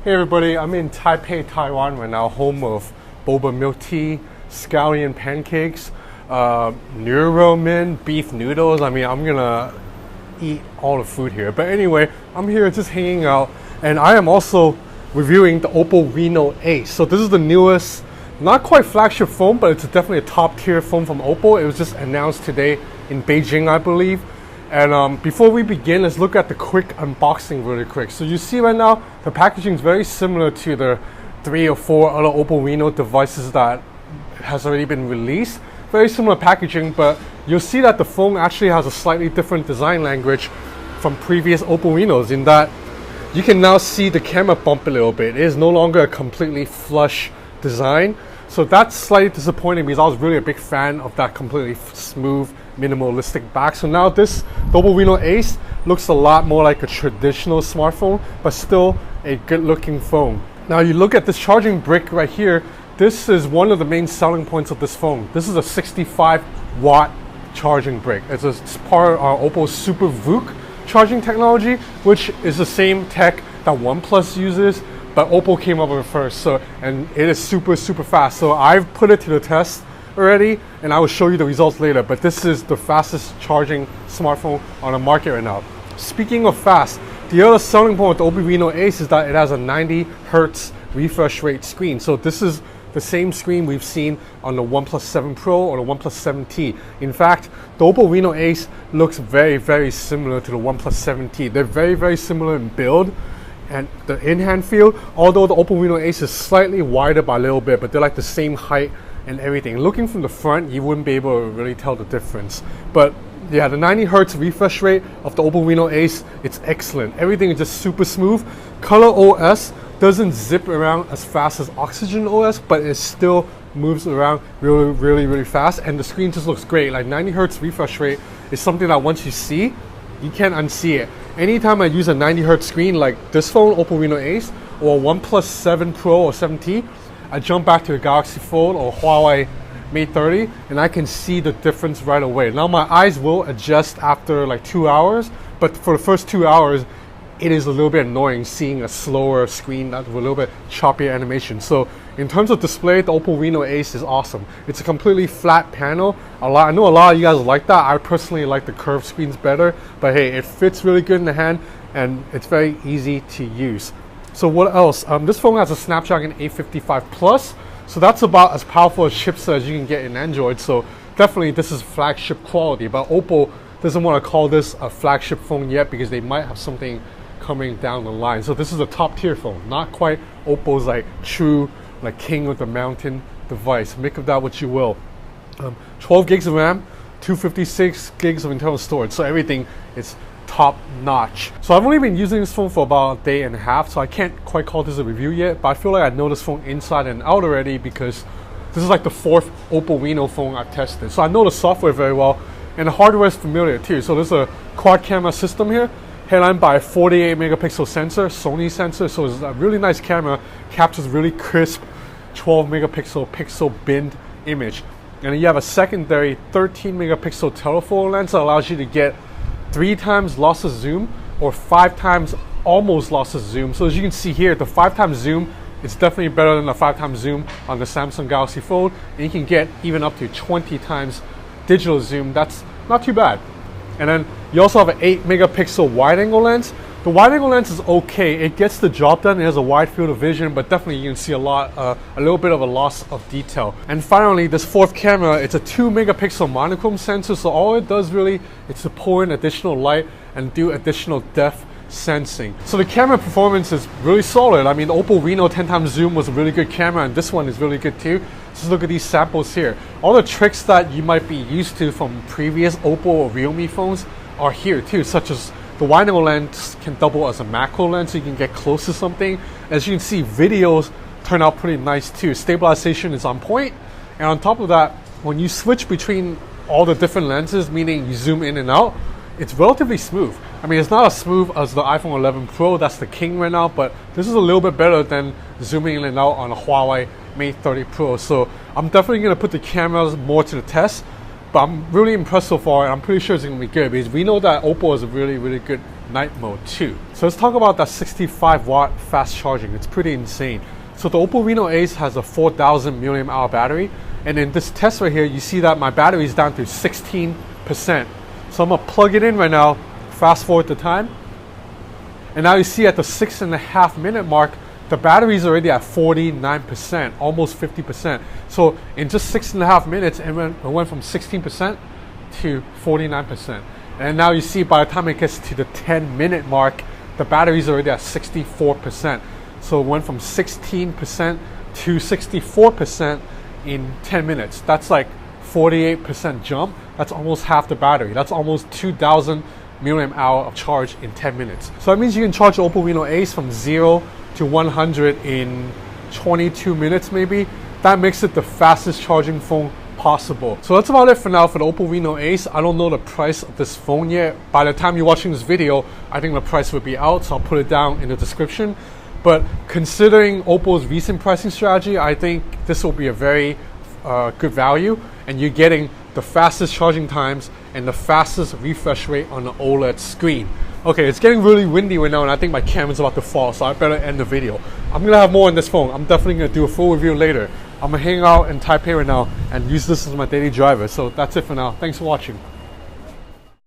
Hey everybody, I'm in Taipei, Taiwan right now, home of boba milk tea, scallion pancakes, ramen, beef noodles. I'm gonna eat all the food here. But anyway, I'm here just hanging out, and I am also reviewing the Oppo Reon Ace. So this is the newest, not quite flagship phone, but it's definitely a top tier phone from Oppo. It was just announced today in Beijing, I believe. And before we begin, let's look at the quick unboxing really quick. So you see right now, the packaging is very similar to the 3 or 4 other Oppo Reon devices that has already been released. Very similar packaging, but you'll see that the phone actually has a slightly different design language from previous Oppo Renos in that you can now see the camera bump a little bit. It is no longer a completely flush design. So that's slightly disappointing because I was really a big fan of that completely smooth, minimalistic back. So now this Oppo Reon Ace looks a lot more like a traditional smartphone, but still a good looking phone. Now you look at this charging brick right here. This is one of the main selling points of this phone. This is a 65-watt charging brick. It's part of our Oppo Super voob charging technology, which is the same tech that OnePlus uses, but Oppo came up with it first. And it is super fast. So I've put it to the test already, and I will show you the results later. But this is the fastest charging smartphone on the market right now. Speaking of fast, the other selling point with the Oppo Reon Ace is that it has a 90 Hz refresh rate screen. So this is the same screen we've seen on the OnePlus 7 Pro or the OnePlus 7T. In fact, the Oppo Reon Ace looks very similar to the OnePlus 7T. They're very similar in build and the in-hand feel, although the Oppo Reon Ace is slightly wider by a little bit, but they're like the same height and everything. Looking from the front, you wouldn't be able to really tell the difference. But yeah, the 90 Hz refresh rate of the Oppo Reon Ace, it's excellent. Everything is just super smooth. Color OS doesn't zip around as fast as Oxygen OS, but it still moves around really fast, and the screen just looks great. Like 90 Hz refresh rate is something that once you see, you can't unsee it. Anytime I use a 90 Hz screen like this phone, Oppo Reon Ace, or OnePlus 7 Pro or 7T, I jump back to the Galaxy Fold or Huawei Mate 30, and I can see the difference right away. Now my eyes will adjust after like 2 hours, but for the first 2 hours, it is a little bit annoying seeing a slower screen that's a little bit choppier animation. So in terms of display, the Oppo Reon Ace is awesome. It's a completely flat panel. I know a lot of you guys like that. I personally like the curved screens better, but hey, it fits really good in the hand and it's very easy to use. So what else? This phone has a Snapdragon 855 Plus, so that's about as powerful a chipset as you can get in Android. So definitely this is flagship quality, but Oppo doesn't want to call this a flagship phone yet because they might have something coming down the line. So this is a top tier phone, not quite Oppo's like true like king of the mountain device. Make of that what you will. 12 gigs of RAM, 256 gigs of internal storage, so everything is top notch. So I've only been using this phone for about a day and a half, so I can't quite call this a review yet, but I feel like I know this phone inside and out already because this is like the 4th Oppo Reon phone I've tested. So I know the software very well, and the hardware is familiar too. So there's a quad camera system here, headlined by a 48 megapixel sensor, Sony sensor. So it's a really nice camera, captures really crisp 12 megapixel pixel binned image. And then you have a secondary 13 megapixel telephoto lens that allows you to get 3 times lossless zoom or 5 times almost lossless zoom. So as you can see here, the 5 times zoom is definitely better than the 5 times zoom on the Samsung Galaxy Fold, and you can get even up to 20 times digital zoom. That's not too bad. And then you also have an 8 megapixel wide angle lens. The wide angle lens is okay. It gets the job done. It has a wide field of vision, but definitely you can see a little bit of a loss of detail. And finally, this 4th camera, it's a 2 megapixel monochrome sensor. So all it does really is to pull in additional light and do additional depth sensing. So the camera performance is really solid. I mean, the Oppo Reon 10 times zoom was a really good camera, and this one is really good too. Just look at these samples here. All the tricks that you might be used to from previous Oppo or Realme phones are here too, such as the wide angle lens can double as a macro lens, so you can get close to something. As you can see, videos turn out pretty nice too. Stabilization is on point, and on top of that, when you switch between all the different lenses, meaning you zoom in and out, it's relatively smooth. I mean, it's not as smooth as the iPhone 11 Pro, that's the king right now, but this is a little bit better than zooming in and out on a Huawei Mate 30 Pro. So I'm definitely going to put the cameras more to the test, but I'm really impressed so far, and I'm pretty sure it's going to be good because we know that Oppo is a really good night mode too. So let's talk about that 65 watt fast charging. It's pretty insane. So the Oppo Reno Ace has a 4000 mAh battery, and in this test right here, you see that my battery is down to 16%. So I'm gonna plug it in right now, fast forward the time, and now you see at the 6.5 minute mark, the battery is already at 49%, almost 50%. So in just 6.5 minutes, it went from 16% to 49%. And now you see by the time it gets to the 10-minute mark, the battery is already at 64%. So it went from 16% to 64% in 10 minutes. That's like 48% jump. That's almost half the battery. That's almost 2000 mAh of charge in 10 minutes. So that means you can charge the Oppo Reno Ace from 0 to 100 in 22 minutes maybe. That makes it the fastest charging phone possible. So that's about it for now for the Oppo Reno Ace. I don't know the price of this phone yet. By the time you're watching this video, I think the price will be out, so I'll put it down in the description. But considering Oppo's recent pricing strategy, I think this will be a very good value, and you're getting the fastest charging times and the fastest refresh rate on the OLED screen. Okay, it's getting really windy right now, and I think my camera's about to fall, so I better end the video. I'm gonna have more on this phone. I'm definitely gonna do a full review later. I'm gonna hang out in Taipei right now and use this as my daily driver. So that's it for now. Thanks for watching.